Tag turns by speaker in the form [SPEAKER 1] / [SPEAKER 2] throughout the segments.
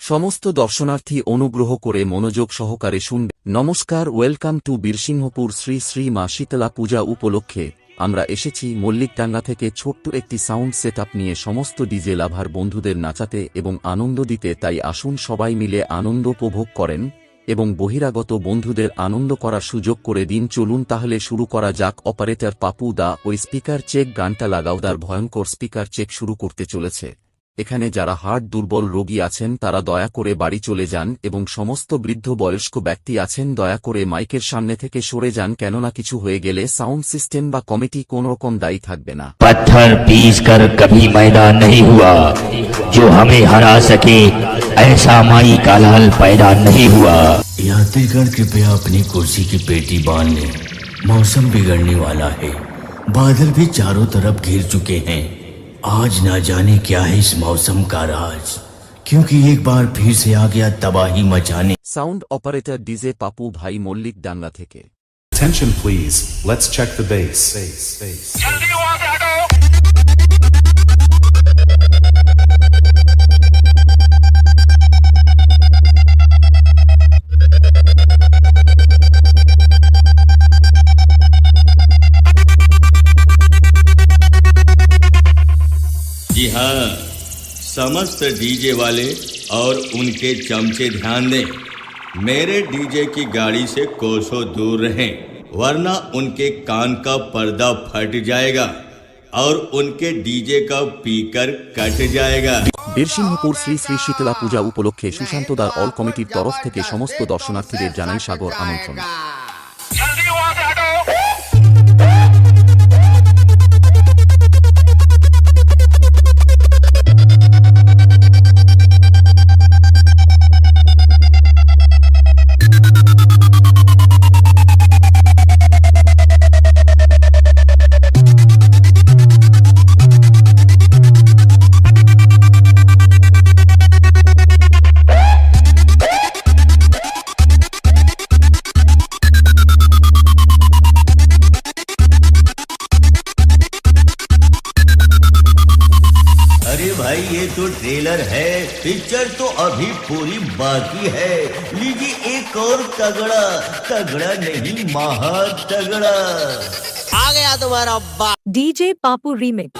[SPEAKER 1] সমস্ত দর্শনার্থী অনুগ্রহ করে মনোযোগ সহকারে শুনবে। নমস্কার, ওয়েলকাম টু বীরসিংহপুর শ্রী শ্রী মা শীতলা পূজা উপলক্ষে আমরা এসেছি মল্লিকডাঙ্গা থেকে ছোট্ট একটি সাউন্ড সেটআপ নিয়ে সমস্ত ডিজে লাভার বন্ধুদের নাচাতে এবং আনন্দ দিতে। তাই আসুন সবাই মিলে আনন্দ উপভোগ করেন এবং বহিরাগত বন্ধুদের আনন্দ করার সুযোগ করে দিন। চলুন তাহলে শুরু করা যাক। অপারেটর পাপু দা ওই স্পিকার চেক গানটা লাগাও। দার ভয়ঙ্কর স্পিকার চেক শুরু করতে চলেছে। এখানে যারা হার্ট দুর্বল রোগী আছেন তারা দয়া করে বাড়ি চলে যান এবং সমস্ত বৃদ্ধ বয়স্ক ব্যক্তি আছেন দয়া করে মাইকের সামনে থেকে সরে যান, কেননা কিছু হয়ে গেলে সাউন্ড সিস্টেম বা কমিটি কোনোরকম দায়ী থাকবে না।
[SPEAKER 2] पत्थर पीस कर कभी मैदान नहीं हुआ, जो हमें हरा सके ऐसा माई का लाल पैदा नहीं हुआ।
[SPEAKER 3] यात्रीगण कृपया अपनी कुर्सी की पेटी बांध लें, मौसम बिगड़ने वाला है। बादल भी चारों तरफ घिर चुके हैं। आज ना जाने क्या है इस मौसम का राज, क्योंकि एक बार फिर से आ गया तबाही मचाने।
[SPEAKER 1] সাউন্ড অপারেটর ডিজে পাপু ভাই মল্লিকডাঙ্গা থেকে।
[SPEAKER 4] Attention please, let's check the bass.
[SPEAKER 5] जी हाँ, समस्त डीजे वाले और उनके चमचे ध्यान दें, मेरे डीजे की गाड़ी से कोसों दूर रहें, वरना उनके कान का पर्दा फट जाएगा और उनके डीजे का स्पीकर कट जाएगा।
[SPEAKER 1] বীরসিংহপুর শ্রী শ্রী শীতলা পূজা উপলক্ষে সুশান্তদার অল কমিটির তরফ থেকে সমস্ত দর্শনার্থীদের জানাই সাগর আমন্ত্রণ।
[SPEAKER 5] अरे भाई, ये तो ट्रेलर है, पिक्चर तो अभी पूरी बाकी है। लीजिए एक और तगड़ा, तगड़ा नहीं महा तगड़ा
[SPEAKER 6] आ गया तुम्हारा
[SPEAKER 7] डीजे पापू रीमिक्स।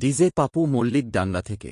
[SPEAKER 1] ডিজে পাপু মল্লিকডাঙ্গা থেকে।